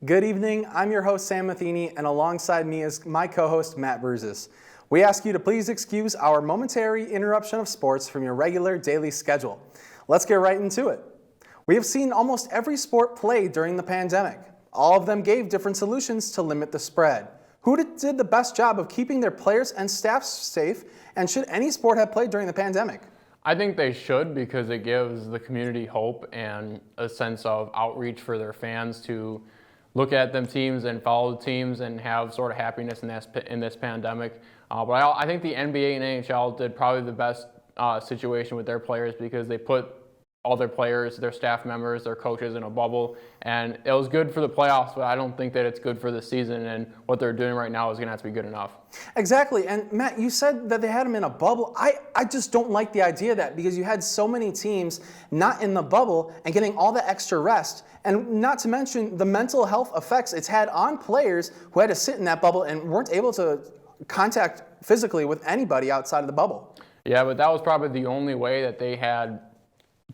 Good evening, I'm your host Sam Matheny, and alongside me is my co-host Matt Bruzas. We ask you to please excuse our momentary interruption of sports from your regular daily schedule. Let's get right into it. We have seen almost every sport played during the pandemic. All of them gave different solutions to limit the spread. Who did the best job of keeping their players and staff safe, and should any sport have played during the pandemic? I think they should, because it gives the community hope and a sense of outreach for their fans to look at them teams and follow the teams and have sort of happiness in this pandemic. But I think the NBA and NHL did probably the best situation with their players, because they put all their players, their staff members, their coaches in a bubble, and it was good for the playoffs, but I don't think that it's good for the season, and what they're doing right now is going to have to be good enough. Exactly, and Matt, you said that they had them in a bubble. I just don't like the idea of that, because you had so many teams not in the bubble and getting all the extra rest, and not to mention the mental health effects it's had on players who had to sit in that bubble and weren't able to contact physically with anybody outside of the bubble. Yeah, but that was probably the only way that they had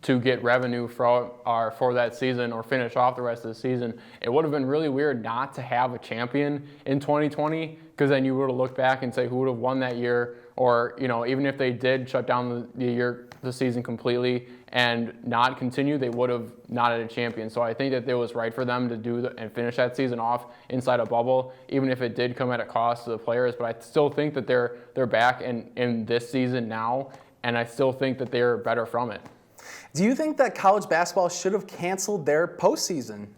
to get revenue for that season or finish off the rest of the season. It would have been really weird not to have a champion in 2020, because then you would have looked back and say who would have won that year, or even if they did shut down the season completely and not continue, they would have not had a champion. So I think that it was right for them to do and finish that season off inside a bubble, even if it did come at a cost to the players. But I still think that they're back in this season now, and I still think that they're better from it. Do you think that college basketball should have canceled their postseason?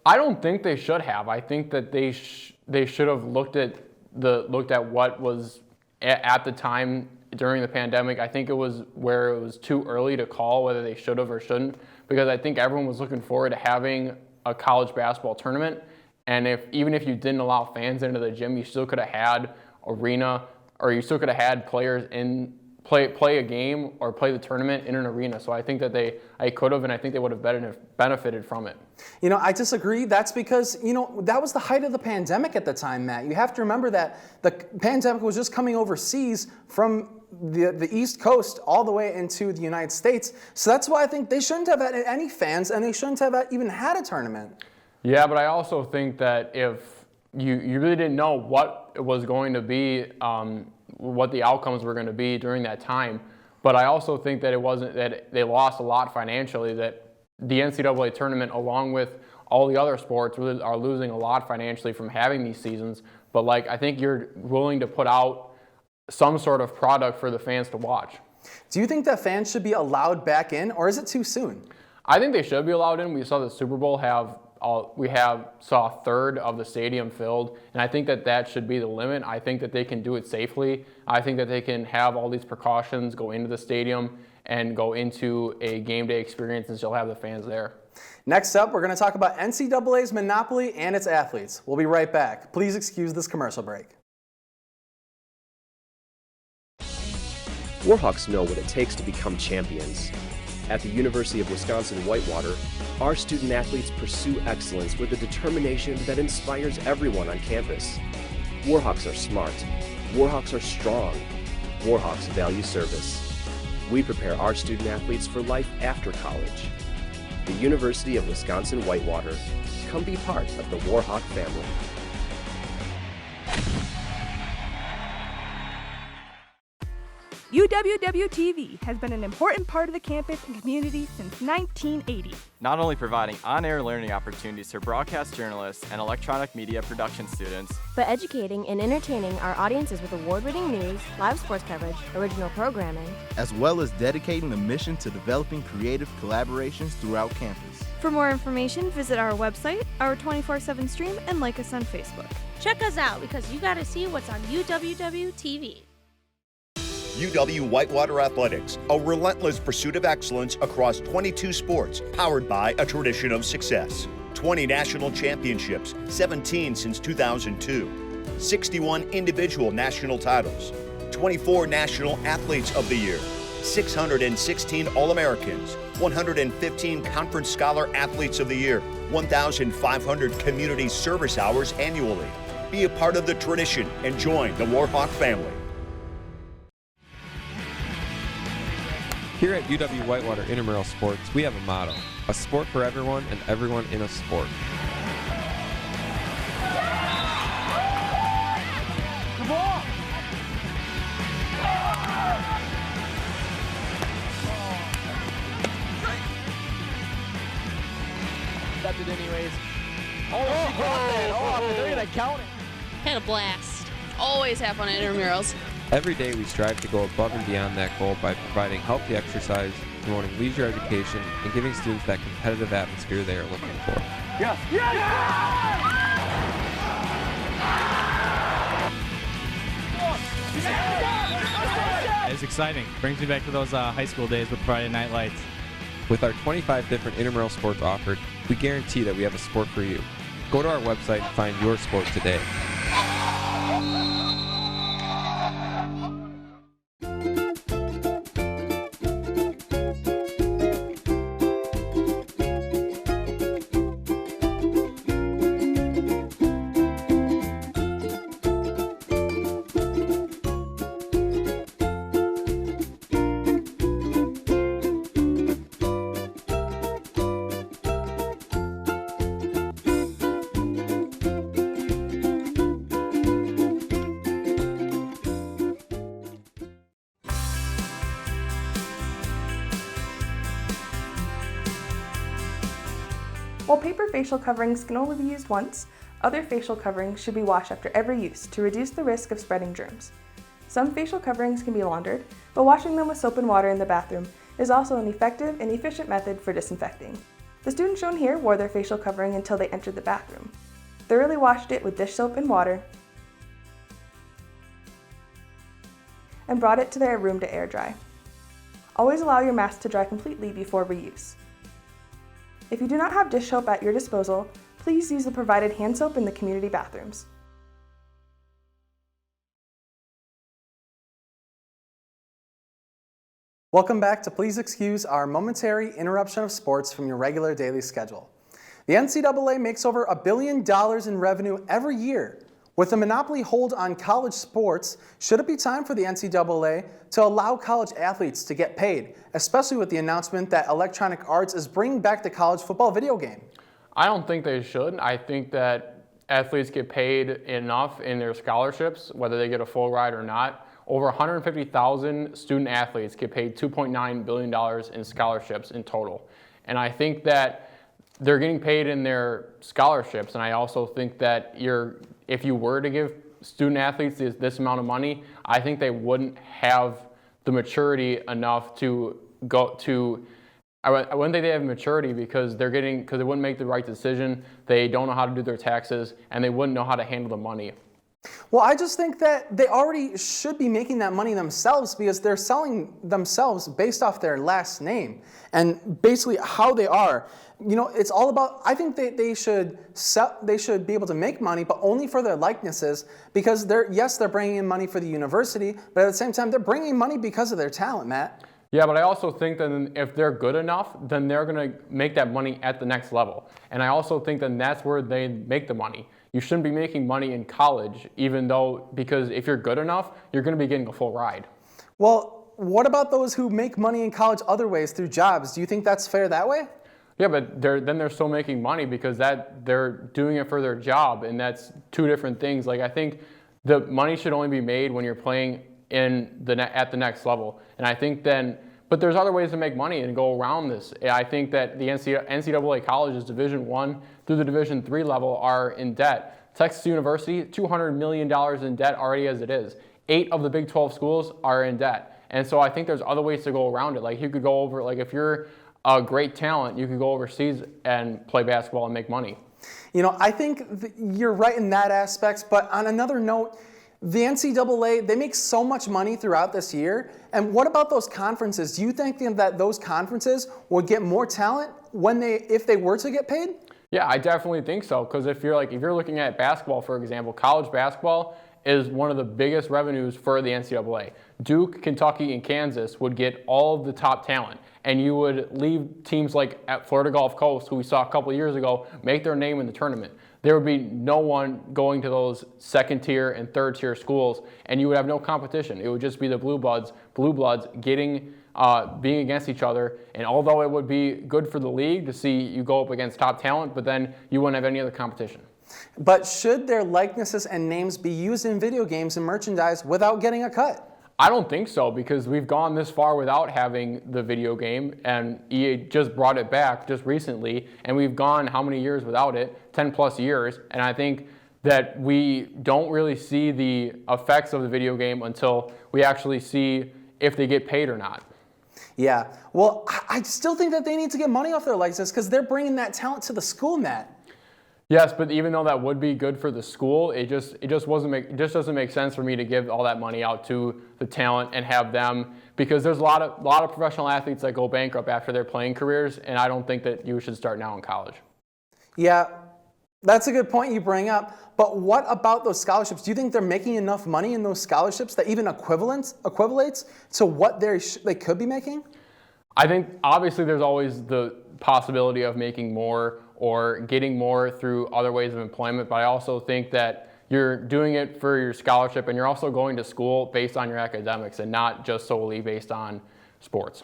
I don't think they should have. I think that they should have looked at what was at the time during the pandemic. I think it was where it was too early to call whether they should have or shouldn't, because I think everyone was looking forward to having a college basketball tournament. And even if you didn't allow fans into the gym, you still could have had arena, or you still could have had players play a game or play the tournament in an arena. So I think that I could have, and I think they would have benefited from it. I disagree. That's because, that was the height of the pandemic at the time, Matt. You have to remember that the pandemic was just coming overseas from the East Coast all the way into the United States. So that's why I think they shouldn't have had any fans, and they shouldn't have even had a tournament. Yeah, but I also think that if you really didn't know what it was going to be, what the outcomes were going to be during that time. But I also think that that they lost a lot financially, that the NCAA tournament, along with all the other sports, really are losing a lot financially from having these seasons. But I think you're willing to put out some sort of product for the fans to watch. Do you think that fans should be allowed back in, or is it too soon? I think they should be allowed in. We saw the Super Bowl saw a third of the stadium filled, and I think that should be the limit. I think that they can do it safely. I think that they can have all these precautions go into the stadium and go into a game day experience, and still have the fans there. Next up, we're going to talk about NCAA's monopoly and its athletes. We'll be right back. Please excuse this commercial break. Warhawks know what it takes to become champions. At the University of Wisconsin-Whitewater, our student athletes pursue excellence with a determination that inspires everyone on campus. Warhawks are smart. Warhawks are strong. Warhawks value service. We prepare our student athletes for life after college. The University of Wisconsin-Whitewater. Come be part of the Warhawk family. UWW-TV has been an important part of the campus and community since 1980. Not only providing on-air learning opportunities for broadcast journalists and electronic media production students, but educating and entertaining our audiences with award-winning news, live sports coverage, original programming, as well as dedicating the mission to developing creative collaborations throughout campus. For more information, visit our website, our 24/7 stream, and like us on Facebook. Check us out, because you got to see what's on UWW-TV. UW-Whitewater Athletics, a relentless pursuit of excellence across 22 sports, powered by a tradition of success. 20 national championships, 17 since 2002. 61 individual national titles. 24 National Athletes of the Year. 616 All-Americans. 115 Conference Scholar Athletes of the Year. 1,500 community service hours annually. Be a part of the tradition and join the Warhawk family. Here at UW-Whitewater Intramural Sports, we have a motto: a sport for everyone and everyone in a sport. grabbed it anyways. Oh, she got that. Oh, they're going to count it. Had a blast. Always have fun at intramurals. Every day we strive to go above and beyond that goal by providing healthy exercise, promoting leisure education, and giving students that competitive atmosphere they are looking for. Yes. Yes! It's exciting. Brings me back to those high school days with Friday Night Lights. With our 25 different intramural sports offered, we guarantee that we have a sport for you. Go to our website and find your sport today. While paper facial coverings can only be used once, other facial coverings should be washed after every use to reduce the risk of spreading germs. Some facial coverings can be laundered, but washing them with soap and water in the bathroom is also an effective and efficient method for disinfecting. The students shown here wore their facial covering until they entered the bathroom, thoroughly washed it with dish soap and water, and brought it to their room to air dry. Always allow your mask to dry completely before reuse. If you do not have dish soap at your disposal, please use the provided hand soap in the community bathrooms. Welcome back to Please Excuse our momentary interruption of sports from your regular daily schedule. The NCAA makes over $1 billion in revenue every year. With a monopoly hold on college sports, should it be time for the NCAA to allow college athletes to get paid, especially with the announcement that Electronic Arts is bringing back the college football video game? I don't think they should. I think that athletes get paid enough in their scholarships, whether they get a full ride or not. Over 150,000 student athletes get paid $2.9 billion in scholarships in total. And I think that they're getting paid in their scholarships, and I also think that if you were to give student athletes this amount of money, I think they wouldn't have the maturity enough to go to. I wouldn't think they have maturity because they wouldn't make the right decision. They don't know how to do their taxes, and they wouldn't know how to handle the money. Well, I just think that they already should be making that money themselves because they're selling themselves based off their last name and basically how they are. You know, it's all about, I think they should be able to make money, but only for their likenesses because they're bringing in money for the university, but at the same time, they're bringing money because of their talent, Matt. Yeah, but I also think that if they're good enough, then they're going to make that money at the next level. And I also think that that's where they make the money. You shouldn't be making money in college, because if you're good enough, you're going to be getting a full ride. Well, what about those who make money in college other ways through jobs? Do you think that's fair that way? Yeah, but they're still making money because they're doing it for their job, and that's two different things. Like I think the money should only be made when you're playing at the next level, and I think but there's other ways to make money and go around this. I think that the NCAA colleges, Division I through the Division III level, are in debt. Texas University, $200 million in debt already as it is. 8 of the Big 12 schools are in debt. And so I think there's other ways to go around it. Like you could go over, like if you're a great talent, you could go overseas and play basketball and make money. You know, I think you're right in that aspect, but on another note, the NCAA, they make so much money throughout this year. And what about those conferences? Do you think that those conferences would get more talent if they were to get paid? Yeah, I definitely think so. Because if you're looking at basketball, for example, college basketball is one of the biggest revenues for the NCAA. Duke, Kentucky, and Kansas would get all of the top talent. And you would leave teams like at Florida Gulf Coast, who we saw a couple of years ago, make their name in the tournament. There would be no one going to those second-tier and third-tier schools, and you would have no competition. It would just be the blue bloods being against each other. And although it would be good for the league to see you go up against top talent, but then you wouldn't have any other competition. But should their likenesses and names be used in video games and merchandise without getting a cut? I don't think so, because we've gone this far without having the video game, and EA just brought it back just recently, and we've gone how many years without it? 10 plus years, and I think that we don't really see the effects of the video game until we actually see if they get paid or not. Yeah, well, I still think that they need to get money off their license because they're bringing that talent to the school, Matt. Yes, but even though that would be good for the school, it just doesn't make sense for me to give all that money out to the talent and have them, because there's a lot of professional athletes that go bankrupt after their playing careers, and I don't think that you should start now in college. Yeah, that's a good point you bring up. But what about those scholarships? Do you think they're making enough money in those scholarships that even equivalates to what they could be making? I think obviously there's always the possibility of making more or getting more through other ways of employment, but I also think that you're doing it for your scholarship and you're also going to school based on your academics and not just solely based on sports.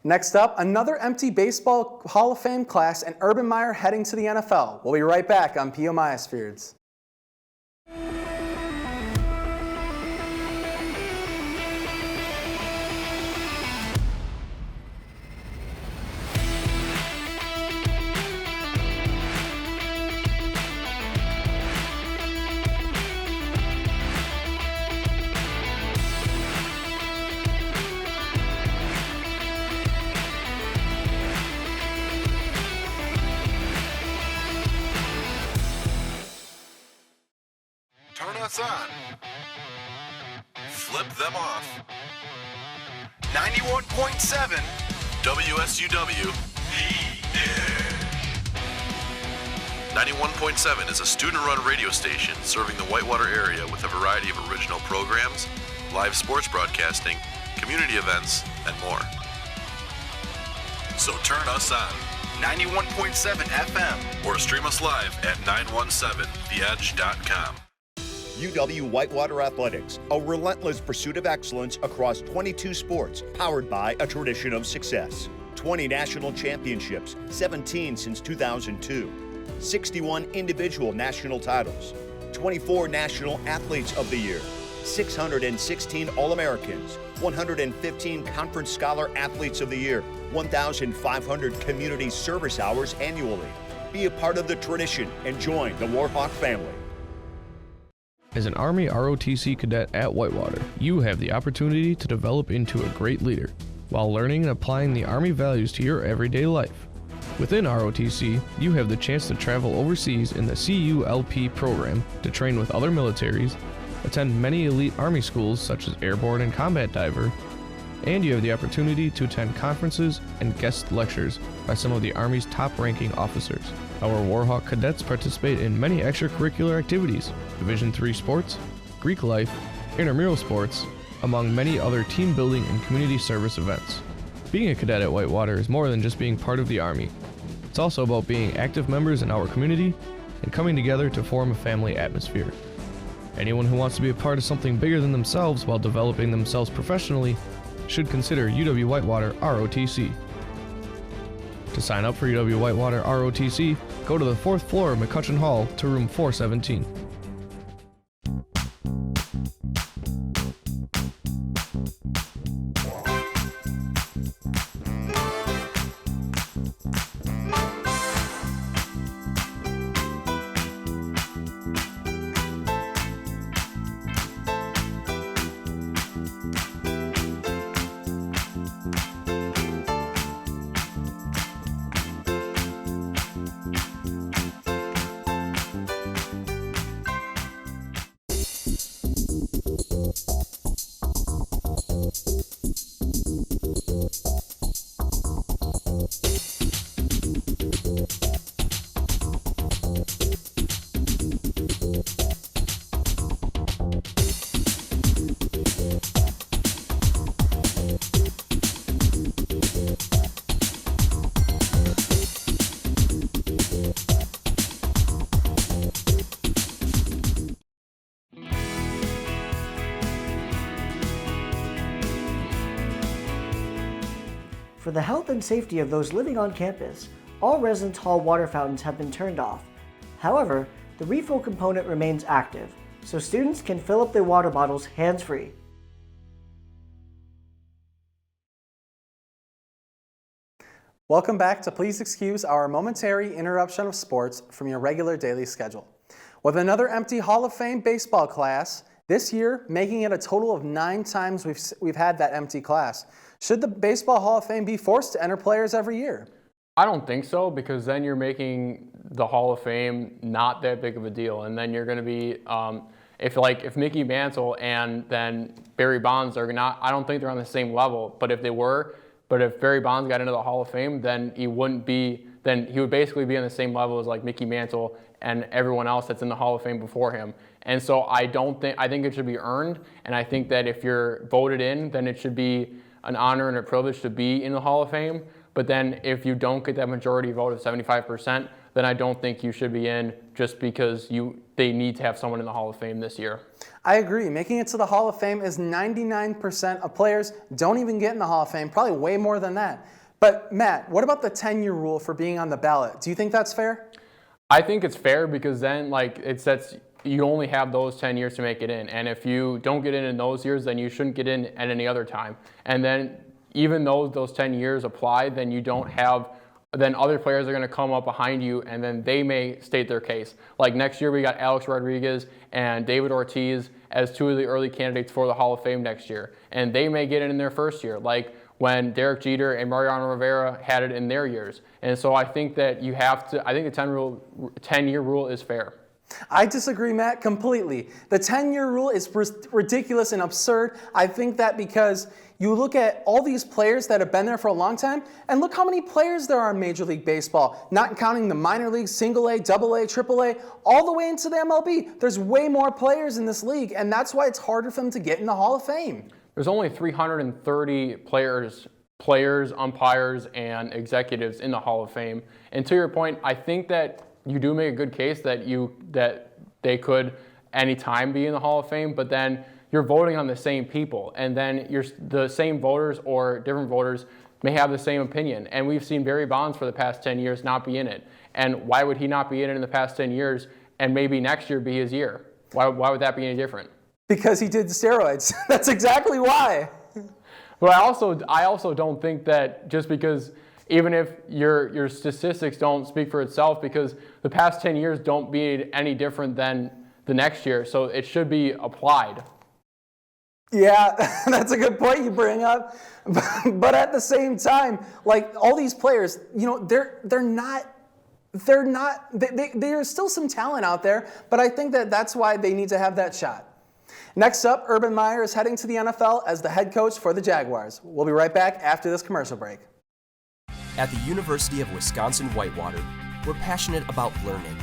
Next up, another empty baseball Hall of Fame class and Urban Meyer heading to the NFL. We'll be right back on PEOMIOSFYRDS. Turn us on. Flip them off. 91.7 WSUW. 91.7 is a student-run radio station serving the Whitewater area with a variety of original programs, live sports broadcasting, community events, and more. So turn us on. 91.7 FM. Or stream us live at 917theedge.com. UW Whitewater Athletics, a relentless pursuit of excellence across 22 sports, powered by a tradition of success. 20 national championships, 17 since 2002. 61 individual national titles. 24 National Athletes of the Year. 616 All-Americans. 115 Conference Scholar Athletes of the Year. 1,500 community service hours annually. Be a part of the tradition and join the Warhawk family. As an Army ROTC cadet at Whitewater, you have the opportunity to develop into a great leader while learning and applying the Army values to your everyday life. Within ROTC, you have the chance to travel overseas in the CULP program to train with other militaries, attend many elite Army schools such as Airborne and Combat Diver, and you have the opportunity to attend conferences and guest lectures by some of the Army's top-ranking officers. Our Warhawk cadets participate in many extracurricular activities, Division III sports, Greek life, intramural sports, among many other team building and community service events. Being a cadet at Whitewater is more than just being part of the Army. It's also about being active members in our community and coming together to form a family atmosphere. Anyone who wants to be a part of something bigger than themselves while developing themselves professionally should consider UW Whitewater ROTC. To sign up for UW Whitewater ROTC, go to the 4th floor of McCutcheon Hall to room 417. For the health and safety of those living on campus, all residence hall water fountains have been turned off. However, the refill component remains active, so students can fill up their water bottles hands-free. Welcome back to Please Excuse our momentary interruption of sports from your regular daily schedule. With another empty Hall of Fame baseball class, this year making it a total of 9 times we've had that empty class. Should the Baseball Hall of Fame be forced to enter players every year? I don't think so, because then you're making the Hall of Fame not that big of a deal, and then you're going to be if Mickey Mantle and then Barry Bonds are not, I don't think they're on the same level, but if they were. But if Barry Bonds got into the Hall of Fame, then he would basically be on the same level as like Mickey Mantle and everyone else that's in the Hall of Fame before him. And so I think it should be earned, and I think that if you're voted in, then it should be an honor and a privilege to be in the Hall of Fame. But then if you don't get that majority vote of 75%, then I don't think you should be in just because they need to have someone in the Hall of Fame this year. I agree. Making it to the Hall of Fame is 99% of players don't even get in the Hall of Fame, probably way more than that. But Matt, what about the 10-year rule for being on the ballot? Do you think that's fair? I think it's fair because then it sets you only have those 10 years to make it in. And if you don't get in those years, then you shouldn't get in at any other time. And then even though those 10 years apply, then you don't have, then other players are going to come up behind you and then they may state their case. Like next year we got Alex Rodriguez and David Ortiz as 2 of the early candidates for the Hall of Fame next year. And they may get it in their first year, like when Derek Jeter and Mariano Rivera had it in their years. And so I think that I think the 10-year rule is fair. I disagree, Matt, completely. The 10-year rule is ridiculous and absurd. I think that because you look at all these players that have been there for a long time, and look how many players there are in Major League Baseball, not counting the minor leagues, single A, double A, triple A, all the way into the MLB. There's way more players in this league, and that's why it's harder for them to get in the Hall of Fame. There's only 330 players, umpires, and executives in the Hall of Fame. And to your point, I think that you do make a good case that they could anytime be in the Hall of Fame, but then you're voting on the same people, and then the same voters or different voters may have the same opinion. And we've seen Barry Bonds for the past 10 years not be in it. And why would he not be in the past 10 years and maybe next year be his year? Why would that be any different? Because he did steroids. That's exactly why. But I also don't think that just because, even if your statistics don't speak for itself, because the past 10 years don't be any different than the next year, so it should be applied. Yeah, that's a good point you bring up. But at the same time, like all these players, there's still some talent out there, but I think that's why they need to have that shot. Next up, Urban Meyer is heading to the NFL as the head coach for the Jaguars. We'll be right back after this commercial break. At the University of Wisconsin-Whitewater, we're passionate about learning.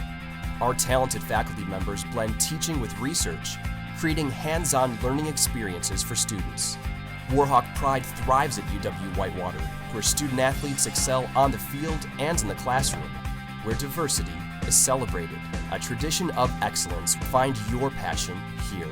Our talented faculty members blend teaching with research, creating hands-on learning experiences for students. Warhawk Pride thrives at UW-Whitewater, where student-athletes excel on the field and in the classroom, where diversity is celebrated. A tradition of excellence. Find your passion here.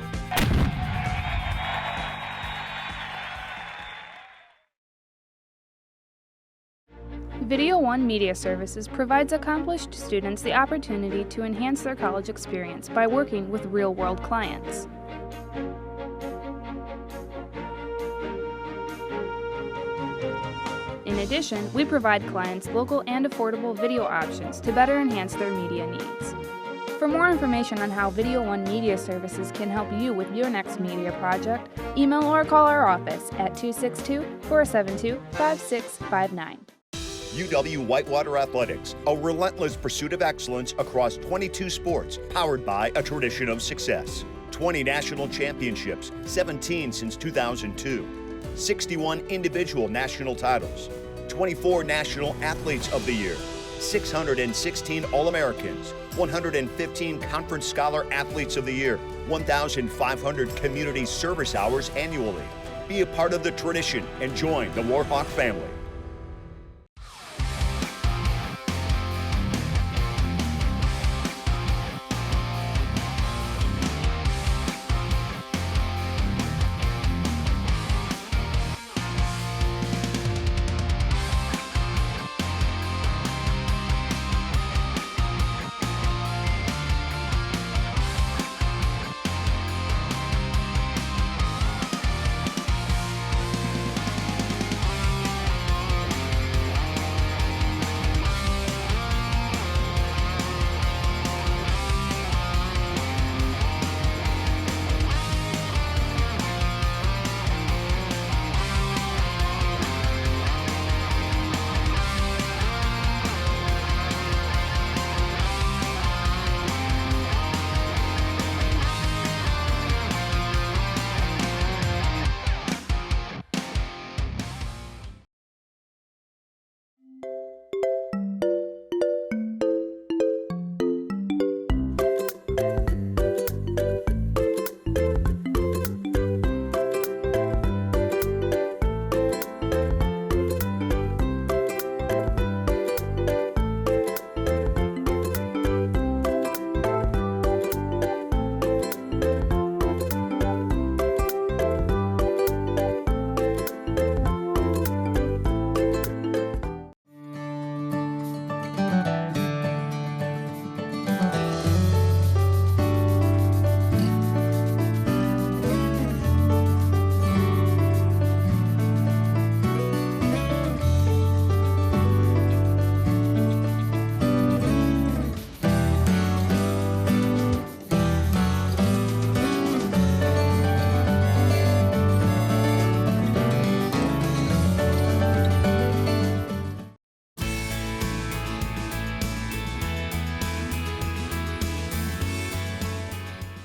Video One Media Services provides accomplished students the opportunity to enhance their college experience by working with real-world clients. In addition, we provide clients local and affordable video options to better enhance their media needs. For more information on how Video One Media Services can help you with your next media project, email or call our office at 262-472-5659. UW-Whitewater Athletics, a relentless pursuit of excellence across 22 sports, powered by a tradition of success. 20 national championships, 17 since 2002. 61 individual national titles. 24 National Athletes of the Year. 616 All-Americans. 115 Conference Scholar Athletes of the Year. 1,500 community service hours annually. Be a part of the tradition and join the Warhawk family.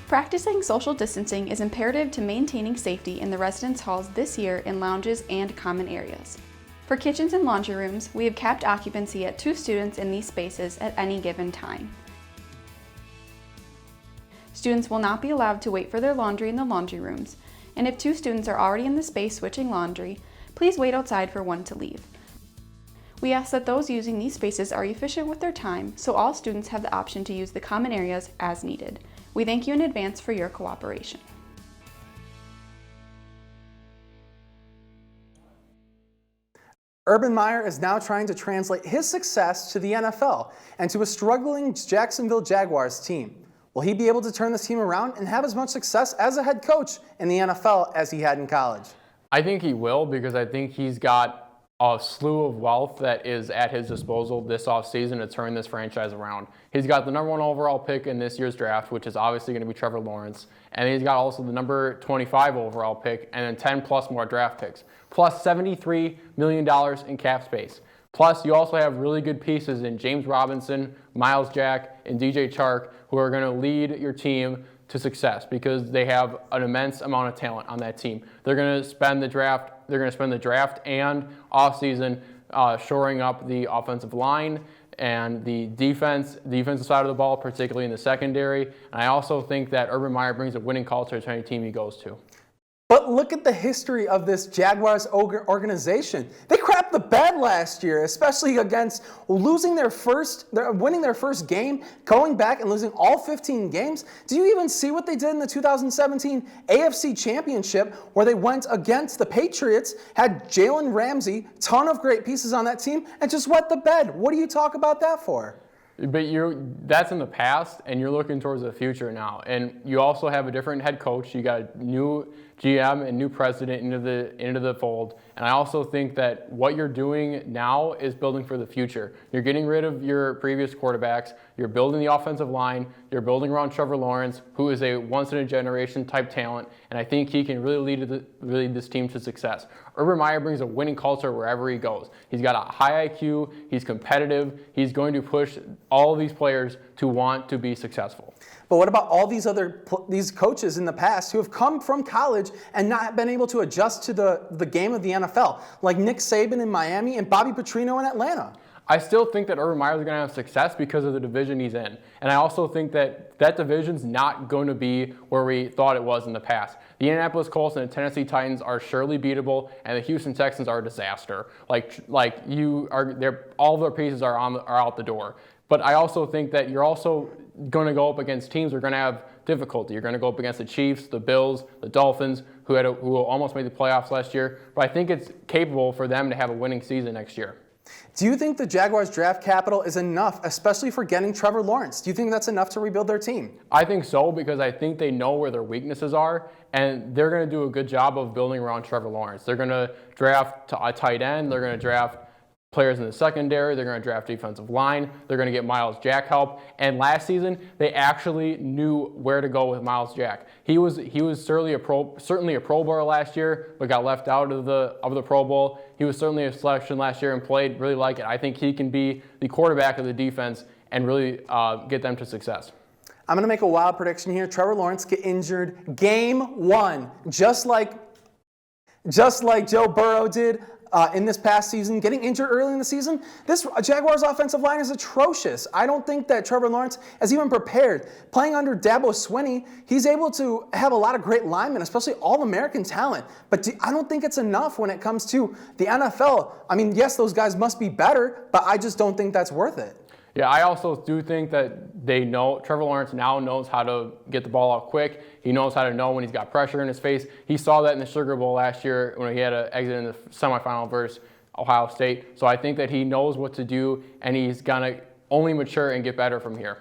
Practicing social distancing is imperative to maintaining safety in the residence halls this year in lounges and common areas. For kitchens and laundry rooms, we have capped occupancy at 2 students in these spaces at any given time. Students will not be allowed to wait for their laundry in the laundry rooms, and if 2 students are already in the space switching laundry, please wait outside for one to leave. We ask that those using these spaces are efficient with their time, so all students have the option to use the common areas as needed. We thank you in advance for your cooperation. Urban Meyer is now trying to translate his success to the NFL and to a struggling Jacksonville Jaguars team. Will he be able to turn this team around and have as much success as a head coach in the NFL as he had in college? I think he will, because I think he's got a slew of wealth that is at his disposal this offseason to turn this franchise around. He's got the #1 overall pick in this year's draft, which is obviously going to be Trevor Lawrence. And he's got also the number 25 overall pick and then 10 plus more draft picks, plus $73 million in cap space. Plus, you also have really good pieces in James Robinson, Miles Jack, and DJ Chark, who are going to lead your team to success because they have an immense amount of talent on that team. They're going to spend the draft. They're going to spend the draft and offseason shoring up the offensive line and the defensive side of the ball, particularly in the secondary. And I also think that Urban Meyer brings a winning culture to any team he goes to. But look at the history of this Jaguars organization. They crapped the bed last year, especially against winning their first game, going back and losing all 15 games. Do you even see what they did in the 2017 AFC Championship, where they went against the Patriots, had Jalen Ramsey, ton of great pieces on that team, and just wet the bed? What do you talk about that for? But that's in the past, and you're looking towards the future now. And you also have a different head coach. You got a new GM and new president into the fold. And I also think that what you're doing now is building for the future. You're getting rid of your previous quarterbacks. You're building the offensive line. You're building around Trevor Lawrence, who is a once-in-a-generation type talent. And I think he can really lead this team to success. Urban Meyer brings a winning culture wherever he goes. He's got a high IQ. He's competitive. He's going to push all of these players to want to be successful. But what about all these coaches in the past who have come from college and not been able to adjust to the game of the NFL, like Nick Saban in Miami and Bobby Petrino in Atlanta? I still think that Urban Meyer is going to have success because of the division he's in. And I also think that that division's not going to be where we thought it was in the past. The Indianapolis Colts and the Tennessee Titans are surely beatable, and the Houston Texans are a disaster. All of their pieces are out the door. But I also think that you're also going to go up against teams who are going to have difficulty. You're going to go up against the Chiefs, the Bills, the Dolphins, who almost made the playoffs last year. But I think it's capable for them to have a winning season next year. Do you think the Jaguars draft capital is enough, especially for getting Trevor Lawrence? Do you think that's enough to rebuild their team? I think so, because I think they know where their weaknesses are, and they're going to do a good job of building around Trevor Lawrence. They're going to draft a tight end. They're going to draft players in the secondary. They're going to draft defensive line. They're going to get Miles Jack help. And last season, they actually knew where to go with Miles Jack. He was certainly a Pro Bowler last year, but got left out of the Pro Bowl. He was certainly a selection last year and played really like it. I think he can be the quarterback of the defense and really get them to success. I'm going to make a wild prediction here. Trevor Lawrence get injured game 1, just like Joe Burrow did in this past season, getting injured early in the season. This Jaguars offensive line is atrocious. I don't think that Trevor Lawrence is even prepared. Playing under Dabo Swinney, he's able to have a lot of great linemen, especially all-American talent. But I don't think it's enough when it comes to the NFL. I mean, yes, those guys must be better, but I just don't think that's worth it. Yeah, I also do think that Trevor Lawrence now knows how to get the ball out quick. He knows how to know when he's got pressure in his face. He saw that in the Sugar Bowl last year when he had to exit in the semifinal versus Ohio State. So I think that he knows what to do, and he's going to only mature and get better from here.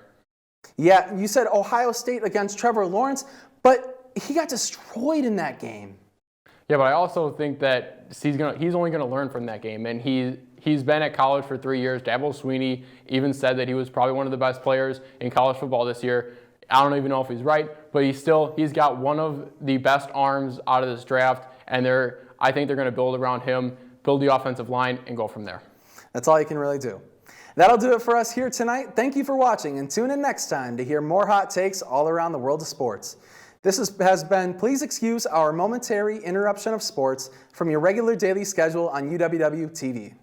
Yeah, you said Ohio State against Trevor Lawrence, but he got destroyed in that game. Yeah, but I also think that he's only going to learn from that game, and he's been at college for 3 years. Dabo Swinney even said that he was probably one of the best players in college football this year. I don't even know if he's right, but he's got one of the best arms out of this draft, and I think they're going to build around him, build the offensive line, and go from there. That's all you can really do. That'll do it for us here tonight. Thank you for watching, and tune in next time to hear more hot takes all around the world of sports. This has been Please Excuse Our Momentary Interruption of Sports from your regular daily schedule on UWW-TV.